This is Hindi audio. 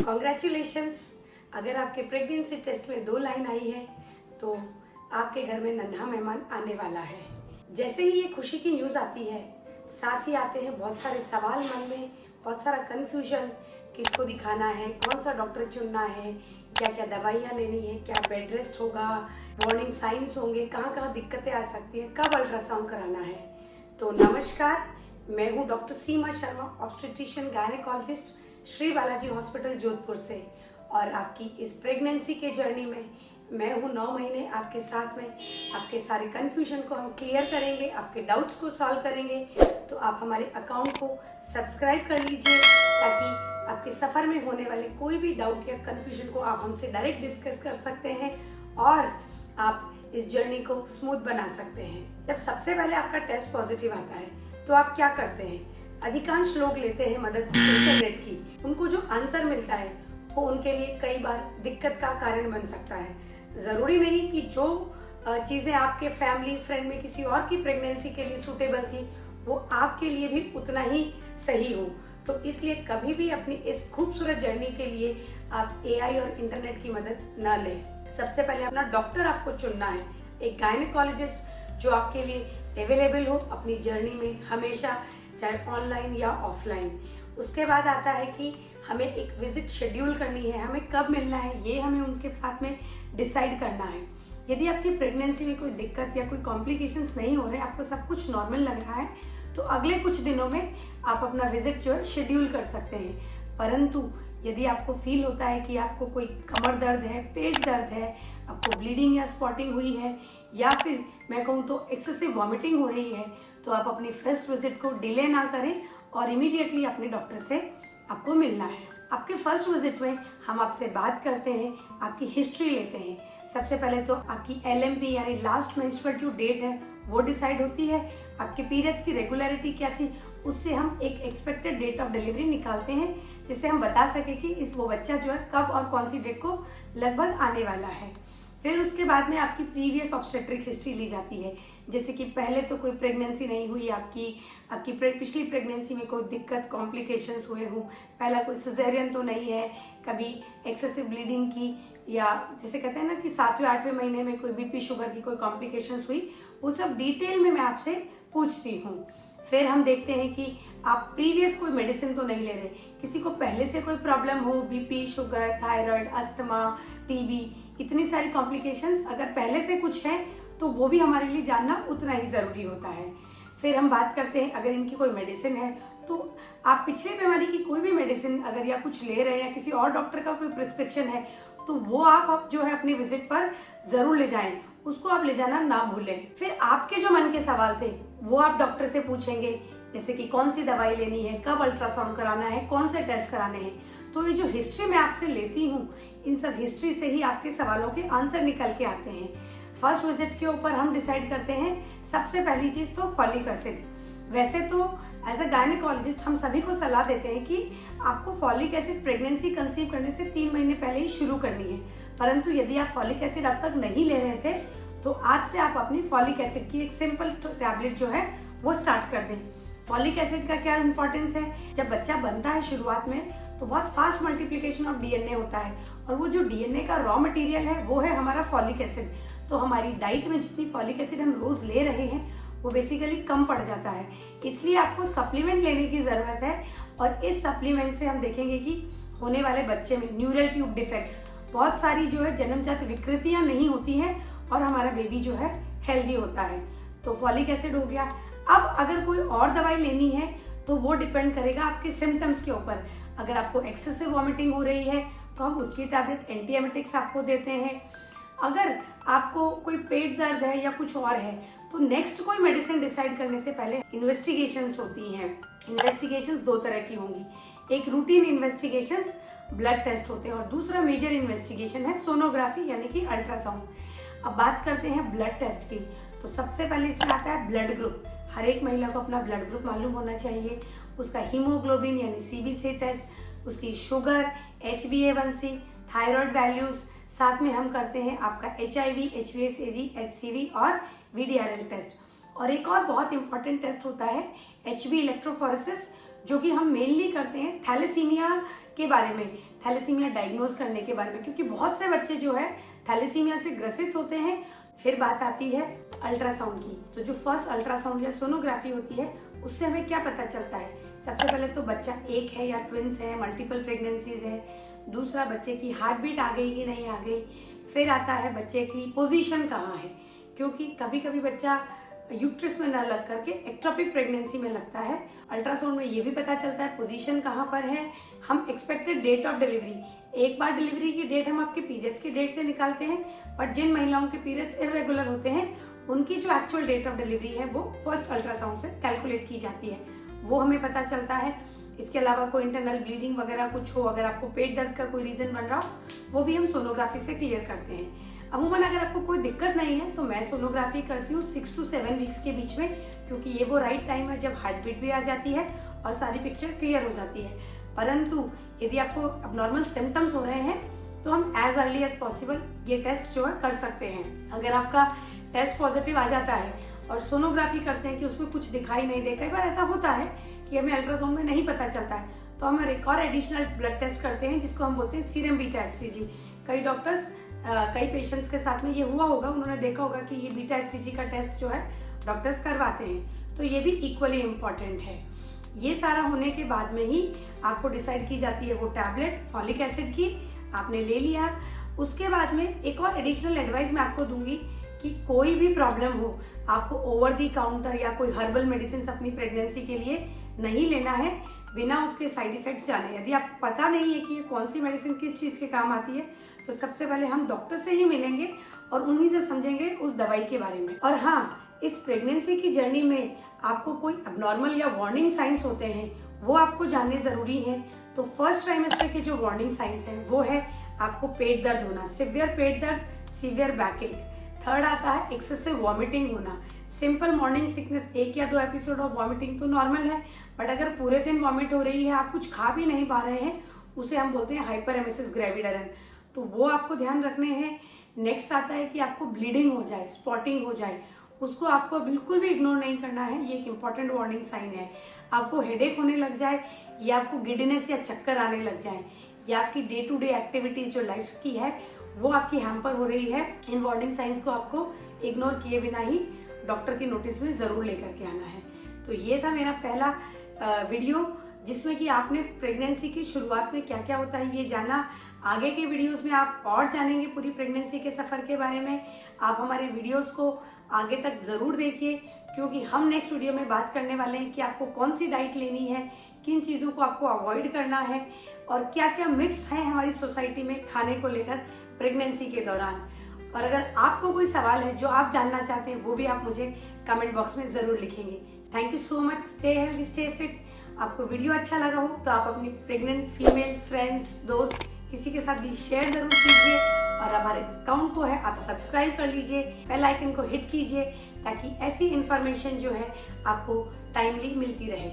कॉन्ग्रेचुलेशंस। अगर आपके प्रेगनेंसी टेस्ट में 2 लाइन आई है तो आपके घर में नन्हा मेहमान आने वाला है। जैसे ही ये खुशी की न्यूज़ आती है, साथ ही आते हैं बहुत सारे सवाल मन में, बहुत सारा कन्फ्यूजन, किसको दिखाना है, कौन सा डॉक्टर चुनना है, क्या क्या दवाइयाँ लेनी है, क्या बेड रेस्ट होगा, वार्निंग साइंस होंगे, कहाँ कहाँ दिक्कतें आ सकती हैं, कब अल्ट्रासाउंड कराना है। तो नमस्कार, मैं हूँ doctor Seema Sharma, obstetrician gynaecologist, Shri Balaji hospital Jodhpur से। और आपकी इस प्रेगनेंसी के जर्नी में मैं हूँ 9 महीने आपके साथ में। आपके सारे कन्फ्यूजन को हम क्लियर करेंगे, आपके डाउट्स को सॉल्व करेंगे। तो आप हमारे अकाउंट को सब्सक्राइब कर लीजिए ताकि आपके सफ़र में होने वाले कोई भी डाउट या कन्फ्यूजन को आप हमसे डायरेक्ट डिस्कस कर सकते हैं और आप इस जर्नी को स्मूथ बना सकते हैं। जब सबसे पहले आपका टेस्ट पॉजिटिव आता है तो आप क्या करते हैं? अधिकांश लोग लेते हैं मदद इंटरनेट की। उनको जो आंसर मिलता है वो उनके लिए कई बार दिक्कत का कारण बन सकता है। ज़रूरी नहीं कि जो चीज़ें आपके फैमिली फ्रेंड में किसी और की प्रेगनेंसी के लिए सूटेबल थी वो आपके लिए भी उतना ही सही हो। तो इसलिए कभी भी अपनी इस खूबसूरत जर्नी के लिए आप एआई और इंटरनेट की मदद ना लें। सबसे पहले अपना डॉक्टर आपको चुनना है, एक गायनेकोलॉजिस्ट जो आपके लिए अवेलेबल हो अपनी जर्नी में हमेशा, चाहे ऑनलाइन या ऑफलाइन। उसके बाद आता है कि हमें एक विजिट शेड्यूल करनी है, हमें कब मिलना है ये हमें उनके साथ में डिसाइड करना है। यदि आपकी प्रेगनेंसी में कोई दिक्कत या कोई कॉम्प्लिकेशंस नहीं हो रहे, आपको सब कुछ नॉर्मल लग रहा है, तो अगले कुछ दिनों में आप अपना विजिट जो है शेड्यूल कर सकते हैं। परंतु यदि आपको फील होता है कि आपको कोई कमर दर्द है, पेट दर्द है, आपको ब्लीडिंग या स्पॉटिंग हुई है, या फिर मैं कहूँ तो एक्सेसिव वॉमिटिंग हो रही है, तो आप अपनी फर्स्ट विजिट को डिले ना करें और इमीडिएटली अपने डॉक्टर से आपको मिलना है। आपके फर्स्ट विजिट में हम आपसे बात करते हैं, आपकी हिस्ट्री लेते हैं। सबसे पहले तो आपकी LMP यानी लास्ट मेंस्ट्रुअल जो डेट है वो डिसाइड होती है। आपके पीरियड्स की रेगुलरिटी क्या थी, उससे हम एक एक्सपेक्टेड डेट ऑफ डिलीवरी निकालते हैं, जिससे हम बता सके कि वो बच्चा जो है कब और कौन सी डेट को लगभग आने वाला है। फिर उसके बाद में आपकी प्रीवियस ऑब्स्टेट्रिक हिस्ट्री ली जाती है, जैसे कि पहले तो कोई प्रेगनेंसी नहीं हुई आपकी पिछली प्रेगनेंसी में कोई दिक्कत कॉम्प्लिकेशंस हुए हों, पहला कोई सिजेरियन तो नहीं है, कभी एक्सेसिव ब्लीडिंग की, या जैसे कहते हैं ना कि 7वें 8वें महीने में कोई BP शुगर की कोई कॉम्प्लिकेशंस हुई, वो सब डिटेल में मैं आपसे पूछती हूँ। फिर हम देखते हैं कि आप प्रीवियस कोई मेडिसिन तो नहीं ले रहे, किसी को पहले से कोई प्रॉब्लम हो, BP sugar, thyroid, asthma, TB, इतनी सारी कॉम्प्लिकेशंस अगर पहले से कुछ है तो वो भी हमारे लिए जानना उतना ही ज़रूरी होता है। फिर हम बात करते हैं अगर इनकी कोई मेडिसिन है तो आप पिछले बीमारी की कोई भी मेडिसिन अगर या कुछ ले रहे हैं या किसी और डॉक्टर का कोई प्रिस्क्रिप्शन है तो वो आप जो है अपनी विजिट पर ज़रूर ले जाएं, उसको आप ले जाना ना भूलें। फिर आपके जो मन के सवाल थे वो आप डॉक्टर से पूछेंगे, जैसे कि कौन सी दवाई लेनी है, कब अल्ट्रासाउंड कराना है, कौन से टेस्ट कराने हैं। तो ये जो हिस्ट्री मैं आपसे लेती हूँ, इन सब हिस्ट्री से ही आपके सवालों के आंसर निकल के आते हैं। फर्स्ट विजिट के ऊपर हम डिसाइड करते हैं सबसे पहली चीज़ तो फॉलिक एसिड। वैसे तो एज अ गायनेकोलॉजिस्ट हम सभी को सलाह देते हैं कि आपको फॉलिक एसिड प्रेगनेंसी कंसीव करने से 3 महीने पहले ही शुरू करनी है, परंतु यदि आप फॉलिक एसिड अब तक नहीं ले रहे थे तो आज से आप अपनी फॉलिक एसिड की एक सिंपल टैबलेट जो है वो स्टार्ट कर दें। फॉलिक एसिड का क्या इंपॉर्टेंस है? जब बच्चा बनता है शुरुआत में तो बहुत फास्ट मल्टीप्लिकेशन ऑफ DNA होता है और वो जो DNA का रॉ मटेरियल है वो है हमारा फॉलिक एसिड। तो हमारी डाइट में जितनी फॉलिक एसिड हम रोज ले रहे हैं वो बेसिकली कम पड़ जाता है, इसलिए आपको सप्लीमेंट लेने की ज़रूरत है। और इस सप्लीमेंट से हम देखेंगे कि होने वाले बच्चे में न्यूरल ट्यूब डिफेक्ट्स, बहुत सारी जो है जन्मजात विकृतियाँ नहीं होती हैं और हमारा बेबी जो है हेल्दी होता है। तो फॉलिक एसिड हो गया। अब अगर कोई और दवाई लेनी है तो वो डिपेंड करेगा आपके सिम्टम्स के ऊपर। अगर आपको एक्सेसिव वॉमिटिंग हो रही है तो हम उसकी टैबलेट एंटीएमेटिक्स आपको देते हैं। अगर आपको कोई पेट दर्द है या कुछ और है तो नेक्स्ट कोई मेडिसिन डिसाइड करने से पहले इन्वेस्टिगेशंस होती हैं। इन्वेस्टिगेशंस 2 तरह की होंगी, एक रूटीन इन्वेस्टिगेशंस ब्लड टेस्ट होते हैं और दूसरा मेजर इन्वेस्टिगेशन है सोनोग्राफी यानी कि अल्ट्रासाउंड। अब बात करते हैं ब्लड टेस्ट की, तो सबसे पहले इसमें आता है ब्लड ग्रुप। हर एक महिला को अपना ब्लड ग्रुप मालूम होना चाहिए, उसका हीमोग्लोबिन यानी CBC टेस्ट, उसकी शुगर, HbA1c, थायराइड वैल्यूज, साथ में हम करते हैं आपका HIV, HbSAg, HCV और VDRL टेस्ट। और एक और बहुत इंपॉर्टेंट टेस्ट होता है HB इलेक्ट्रोफोरेसिस, जो कि हम मेनली करते हैं थैलेसीमिया के बारे में, थैलेसीमिया डायग्नोज करने के बारे में, क्योंकि बहुत से बच्चे जो है थैलेसीमिया से ग्रसित होते हैं। फिर बात आती है अल्ट्रासाउंड की। तो जो फर्स्ट अल्ट्रासाउंड या सोनोग्राफी होती है उससे हमें क्या पता चलता है? सबसे पहले तो बच्चा एक है या ट्विंस है, मल्टीपल प्रेगनेंसीज है, दूसरा बच्चे की हार्ट बीट आ गई कि नहीं आ गई, फिर आता है बच्चे की पोजीशन कहाँ है, क्योंकि कभी कभी बच्चा यूट्रस में न लग करके एक्टोपिक प्रेगनेंसी में लगता है। अल्ट्रासाउंड में ये भी पता चलता है पोजीशन कहाँ पर है। हम एक्सपेक्टेड डेट ऑफ डिलीवरी, एक बार डिलीवरी की डेट हम आपके पीरियड्स की डेट से निकालते हैं, बट जिन महिलाओं के पीरियड्स इरेगुलर होते हैं उनकी जो एक्चुअल डेट ऑफ डिलीवरी है वो फर्स्ट अल्ट्रासाउंड से कैलकुलेट की जाती है, वो हमें पता चलता है। इसके अलावा कोई इंटरनल ब्लीडिंग वगैरह कुछ हो, अगर आपको पेट दर्द का कोई रीजन बन रहा हो, वो भी हम सोनोग्राफी से क्लियर करते हैं। अमूमन अगर आपको कोई दिक्कत नहीं है तो मैं सोनोग्राफी करती हूँ 6 to 7 वीक्स के बीच में, क्योंकि ये वो राइट टाइम है जब हार्ट बीट भी आ जाती है और सारी पिक्चर क्लियर हो जाती है। परंतु यदि आपको अबनॉर्मल सिम्टम्स हो रहे हैं तो हम एज अर्ली एज पॉसिबल ये टेस्ट जो है कर सकते हैं। अगर आपका टेस्ट पॉजिटिव आ जाता है और सोनोग्राफी करते हैं कि उसमें कुछ दिखाई नहीं दे, कई बार ऐसा होता है कि हमें अल्ट्रासाउंड में नहीं पता चलता है, तो हम एक और एडिशनल ब्लड टेस्ट करते हैं जिसको हम बोलते हैं सीरम बीटा HCG। कई डॉक्टर्स कई पेशेंट्स के साथ में ये हुआ होगा, उन्होंने देखा होगा कि ये बीटा HCG का टेस्ट जो है डॉक्टर्स करवाते हैं, तो ये भी इक्वली इम्पॉर्टेंट है। ये सारा होने के बाद में ही आपको डिसाइड की जाती है वो टैबलेट फॉलिक एसिड की, आपने ले लिया। उसके बाद में एक और एडिशनल एडवाइस मैं आपको दूंगी कि कोई भी प्रॉब्लम हो, आपको ओवर दी काउंटर या कोई हर्बल मेडिसिन अपनी प्रेगनेंसी के लिए नहीं लेना है बिना उसके साइड इफेक्ट्स जाने। यदि आपको पता नहीं है कि ये कौन सी मेडिसिन किस चीज़ के काम आती है, तो सबसे पहले हम डॉक्टर से ही मिलेंगे और उन्हीं से समझेंगे उस दवाई के बारे में। और हाँ, इस प्रेगनेंसी की जर्नी में आपको कोई अबनॉर्मल या वार्निंग साइंस होते हैं वो आपको जानने ज़रूरी हैं। तो फर्स्ट ट्राइमेस्टर के जो वार्निंग साइंस हैं वो है आपको पेट दर्द होना, सिवियर पेट दर्द, सीवियर बैकएक। थर्ड आता है एक्सेसिव वॉमिटिंग होना। सिंपल मॉर्निंग सिकनेस, 1 या 2 एपिसोड ऑफ वॉमिटिंग तो नॉर्मल है, बट अगर पूरे दिन वॉमिट हो रही है, आप कुछ खा भी नहीं पा रहे हैं, उसे हम बोलते हैं हाइपरेमेसिस ग्रेविडरन, तो वो आपको ध्यान रखने हैं। नेक्स्ट आता है कि आपको ब्लीडिंग हो जाए, स्पॉटिंग हो जाए, उसको आपको बिल्कुल भी इग्नोर नहीं करना है, ये एक इंपॉर्टेंट वार्निंग साइन है। आपको हेडेक होने लग जाए या आपको गिडनेस या चक्कर आने लग जाए या आपकी डे टू डे एक्टिविटीज जो लाइफ की है वो आपकी हैम्पर हो रही है, इन वार्निंग साइंस को आपको इग्नोर किए बिना ही डॉक्टर की नोटिस में ज़रूर लेकर के आना है। तो ये था मेरा पहला वीडियो जिसमें कि आपने प्रेगनेंसी की शुरुआत में क्या क्या होता है ये जाना। आगे के वीडियोस में आप और जानेंगे पूरी प्रेगनेंसी के सफ़र के बारे में। आप हमारे वीडियोस को आगे तक ज़रूर देखिए, क्योंकि हम नेक्स्ट वीडियो में बात करने वाले हैं कि आपको कौन सी डाइट लेनी है, किन चीज़ों को आपको अवॉइड करना है और क्या क्या मिथ्स हैं हमारी सोसाइटी में खाने को लेकर प्रेगनेंसी के दौरान। और अगर आपको कोई सवाल है जो आप जानना चाहते हैं वो भी आप मुझे कमेंट बॉक्स में ज़रूर लिखेंगे। Thank you so much. Stay healthy, stay fit. आपको वीडियो अच्छा लगा हो तो आप अपनी प्रेग्नेंट फीमेल्स, फ्रेंड्स, दोस्त किसी के साथ भी शेयर जरूर कीजिए और हमारे अकाउंट को है आप सब्सक्राइब कर लीजिए, बेल आइकन को हिट कीजिए ताकि ऐसी इंफॉर्मेशन जो है आपको टाइमली मिलती रहे।